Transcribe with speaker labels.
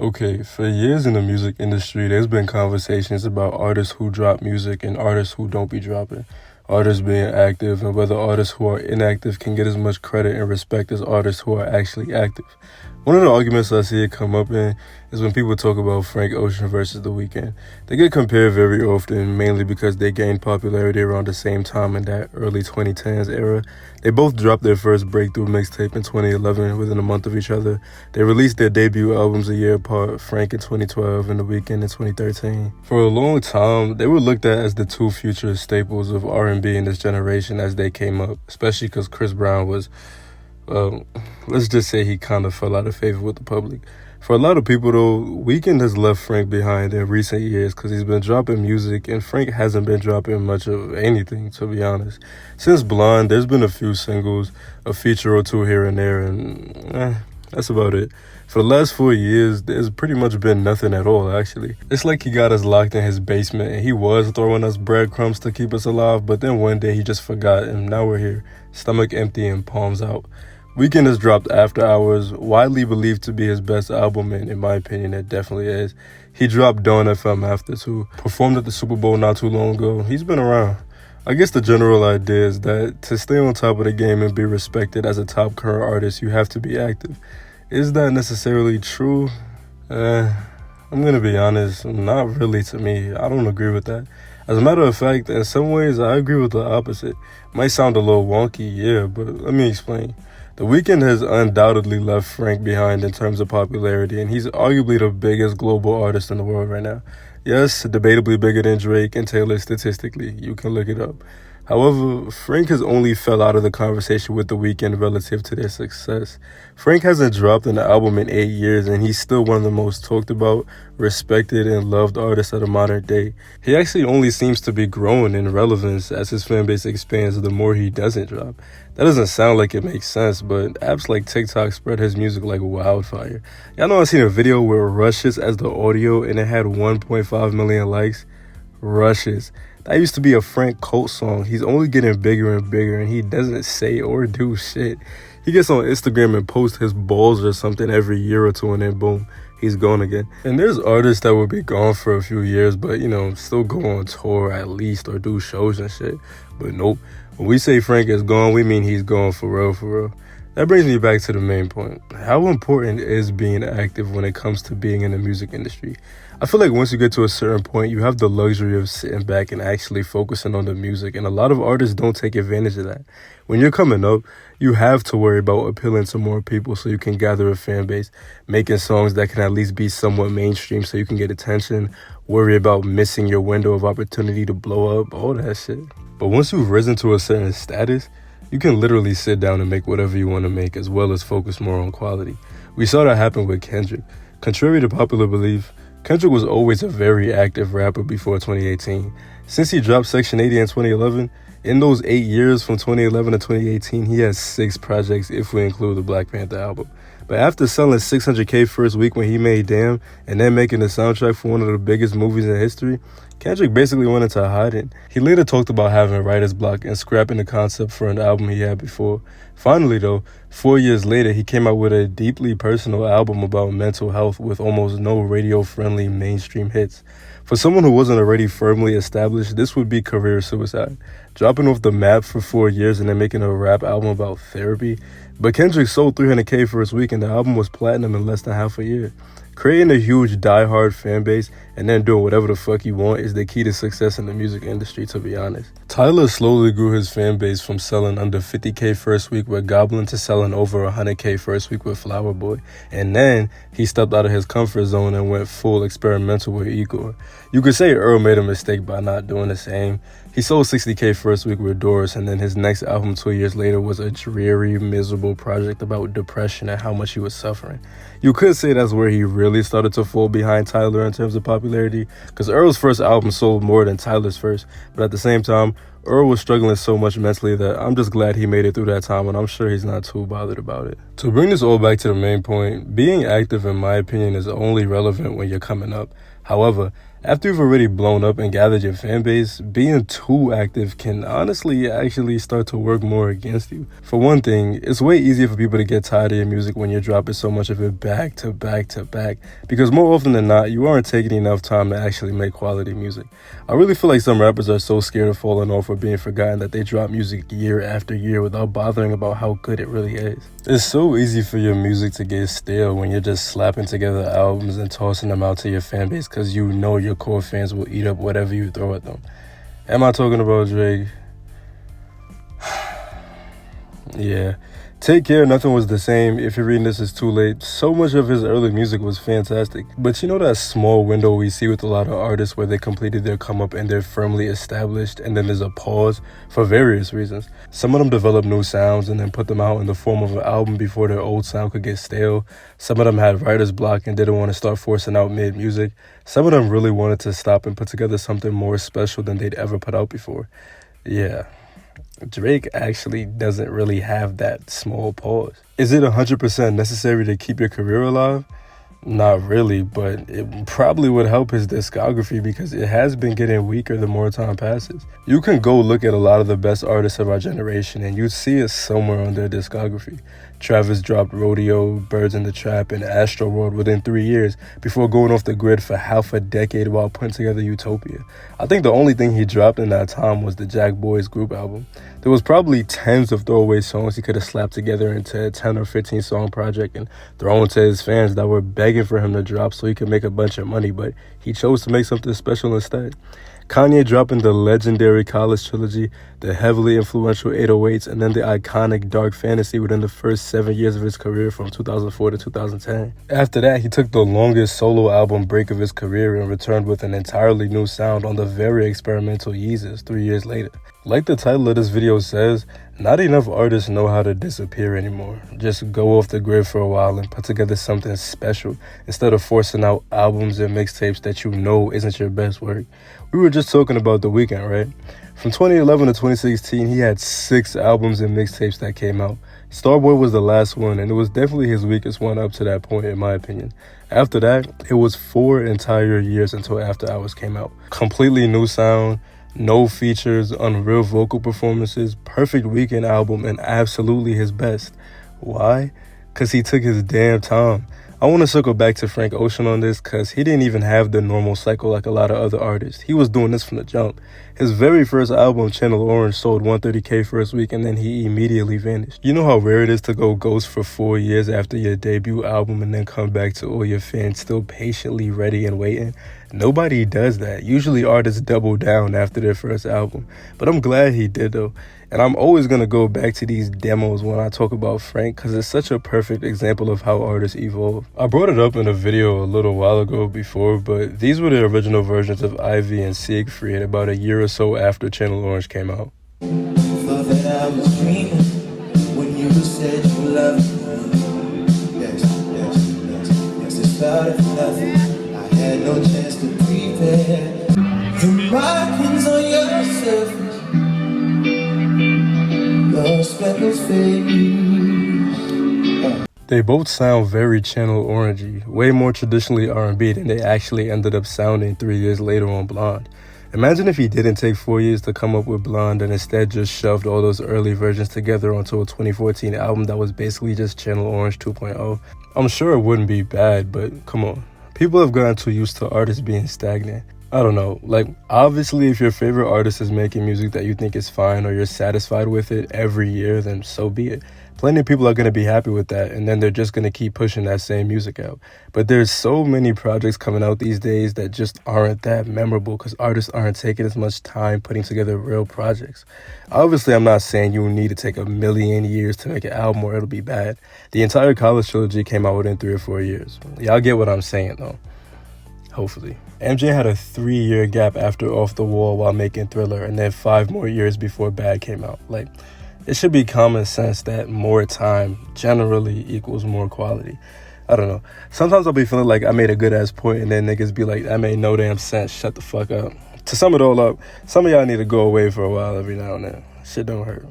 Speaker 1: Okay, for years in the music industry, there's been conversations about artists who drop music and artists who don't be dropping. Artists being active and whether artists who are inactive can get as much credit and respect as artists who are actually active. One of the arguments I see it come up in is when people talk about Frank Ocean versus The Weeknd. They get compared very often, mainly because they gained popularity around the same time in that early 2010s era. They both dropped their first breakthrough mixtape in 2011 within a month of each other. They released their debut albums a year apart, Frank in 2012 and The Weeknd in 2013. For a long time, they were looked at as the two future staples of R&B in this generation as they came up, especially because Chris Brown was let's just say he kind of fell out of favor with the public. For a lot of people, though, Weeknd has left Frank behind in recent years because he's been dropping music, and Frank hasn't been dropping much of anything, to be honest. Since Blonde, there's been a few singles, a feature or two here and there, and that's about it. For the last 4 years, there's pretty much been nothing at all, actually. It's like he got us locked in his basement, and he was throwing us breadcrumbs to keep us alive, but then one day he just forgot, and now we're here, stomach empty and palms out. Weeknd has dropped After Hours, widely believed to be his best album, and in my opinion, it definitely is. He dropped Dawn FM after too, performed at the Super Bowl not too long ago. He's been around. I guess the general idea is that to stay on top of the game and be respected as a top current artist, you have to be active. Is that necessarily true? I'm gonna be honest, not really to me. I don't agree with that. As a matter of fact, in some ways, I agree with the opposite. Might sound a little wonky, yeah, but let me explain. The Weeknd has undoubtedly left Frank behind in terms of popularity, and he's arguably the biggest global artist in the world right now. Yes, debatably bigger than Drake and Taylor statistically. You can look it up. However, Frank has only fell out of the conversation with The Weeknd relative to their success. Frank hasn't dropped an album in 8 years, and he's still one of the most talked about, respected, and loved artists of the modern day. He actually only seems to be growing in relevance as his fan base expands the more he doesn't drop. That doesn't sound like it makes sense, but apps like TikTok spread his music like wildfire. Y'all know I seen a video where Rushes as the audio and it had 1.5 million likes? Rushes. That used to be a Frank cult song. He's only getting bigger and bigger, and he doesn't say or do shit. He gets on Instagram and posts his balls or something every year or two, and then boom, he's gone again. And there's artists that would be gone for a few years, but still go on tour at least or do shows and shit. But nope. When we say Frank is gone, we mean he's gone for real, for real. That brings me back to the main point. How important is being active when it comes to being in the music industry? I feel like once you get to a certain point, you have the luxury of sitting back and actually focusing on the music, and a lot of artists don't take advantage of that. When you're coming up, you have to worry about appealing to more people so you can gather a fan base, making songs that can at least be somewhat mainstream so you can get attention, worry about missing your window of opportunity to blow up, all that shit. But once you've risen to a certain status, you can literally sit down and make whatever you want to make, as well as focus more on quality. We saw that happen with Kendrick. Contrary to popular belief, Kendrick was always a very active rapper before 2018. Since he dropped Section 80 in 2011, in those 8 years from 2011 to 2018, he has 6 projects if we include the Black Panther album. But after selling 600K first week when he made Damn, and then making the soundtrack for one of the biggest movies in history, Kendrick basically went into hiding. He later talked about having writer's block and scrapping the concept for an album he had before. Finally, though, 4 years later, he came out with a deeply personal album about mental health with almost no radio-friendly mainstream hits. For someone who wasn't already firmly established, this would be career suicide. Dropping off the map for 4 years and then making a rap album about therapy. But Kendrick sold 300K first week and the album was platinum in less than half a year. Creating a huge die-hard fan base and then doing whatever the fuck you want is the key to success in the music industry, to be honest. Tyler slowly grew his fan base from selling under 50K first week with Goblin to selling over 100K first week with Flower Boy. And then he stepped out of his comfort zone and went full experimental with Igor. You could say Earl made a mistake by not doing the same. He sold 60K first week with Doris, and then his next album 2 years later was a dreary, miserable project about depression and how much he was suffering. You could say that's where he really started to fall behind Tyler in terms of popularity, because Earl's first album sold more than Tyler's first, but at the same time, Earl was struggling so much mentally that I'm just glad he made it through that time, and I'm sure he's not too bothered about it. To bring this all back to the main point, being active, in my opinion, is only relevant when you're coming up. However, After you've already blown up and gathered your fan base, being too active can honestly actually start to work more against you. For one thing, it's way easier for people to get tired of your music when you're dropping so much of it back to back to back, because more often than not, you aren't taking enough time to actually make quality music. I really feel like some rappers are so scared of falling off or being forgotten that they drop music year after year without bothering about how good it really is. It's so easy for your music to get stale when you're just slapping together albums and tossing them out to your fan base because you know your core fans will eat up whatever you throw at them. Am I talking about Drake? Yeah. Take Care, Nothing Was the Same. If you're reading this, it's too late. So much of his early music was fantastic. But you know that small window we see with a lot of artists where they completed their come up and they're firmly established, and then there's a pause for various reasons. Some of them develop new sounds and then put them out in the form of an album before their old sound could get stale. Some of them had writer's block and didn't want to start forcing out mid-music. Some of them really wanted to stop and put together something more special than they'd ever put out before. Yeah. Drake actually doesn't really have that small pause. Is it 100% necessary to keep your career alive? Not really, but it probably would help his discography because it has been getting weaker the more time passes. You can go look at a lot of the best artists of our generation and you'd see it somewhere on their discography. Travis dropped Rodeo, Birds in the Trap, and Astroworld within 3 years before going off the grid for half a decade while putting together Utopia. I think the only thing he dropped in that time was the Jack Boys group album. There was probably tens of throwaway songs he could have slapped together into a 10 or 15 song project and thrown to his fans that were begging for him to drop so he could make a bunch of money, but he chose to make something special instead. Kanye dropping the legendary College Trilogy, the heavily influential 808s, and then the iconic Dark Fantasy within the first 7 years of his career from 2004 to 2010. After that, he took the longest solo album break of his career and returned with an entirely new sound on the very experimental Yeezus 3 years later. Like the title of this video says, not enough artists know how to disappear anymore. Just go off the grid for a while and put together something special instead of forcing out albums and mixtapes that you know isn't your best work. We were just talking about The Weeknd, right? From 2011 to 2016, he had 6 albums and mixtapes that came out. Starboy was the last one, and it was definitely his weakest one up to that point, in my opinion. After that, it was 4 entire years until After Hours came out. Completely new sound, no features, unreal vocal performances, perfect Weeknd album, and absolutely his best. Why? Because he took his damn time. I want to circle back to Frank Ocean on this because he didn't even have the normal cycle like a lot of other artists. He was doing this from the jump. His very first album, Channel Orange, sold 130K first week and then he immediately vanished. You know how rare it is to go ghost for 4 years after your debut album and then come back to all your fans still patiently ready and waiting? Nobody does that. Usually artists double down after their first album. But I'm glad he did though. And I'm always going to go back to these demos when I talk about Frank because it's such a perfect example of how artists evolve. I brought it up in a video a little while ago before, but these were the original versions of Ivy and Siegfried about a year or so after Channel Orange came out.
Speaker 2: Thought that I was dreaming when you said you loved me. Yes, it started from nothing. I had no chance to prepare. The markings on your surface, those speckles fade.
Speaker 1: They both sound very Channel Orangey, way more traditionally R&B than they actually ended up sounding 3 years later on Blonde. Imagine if he didn't take 4 years to come up with Blonde and instead just shoved all those early versions together onto a 2014 album that was basically just Channel Orange 2.0. I'm sure it wouldn't be bad, but come on. People have gotten too used to artists being stagnant. I don't know, like obviously if your favorite artist is making music that you think is fine or you're satisfied with it every year, then so be it. Plenty of people are going to be happy with that and then they're just going to keep pushing that same music out. But there's so many projects coming out these days that just aren't that memorable because artists aren't taking as much time putting together real projects. Obviously, I'm not saying you need to take a million years to make an album or it'll be bad. The entire College Trilogy came out within 3 or 4 years. Y'all get what I'm saying though. Hopefully. MJ had a 3-year gap after Off the Wall while making Thriller and then 5 more years before Bad came out. Like, it should be common sense that more time generally equals more quality. I don't know. Sometimes I'll be feeling like I made a good ass point and then niggas be like, I made no damn sense, shut the fuck up. To sum it all up, some of y'all need to go away for a while every now and then. Shit don't hurt.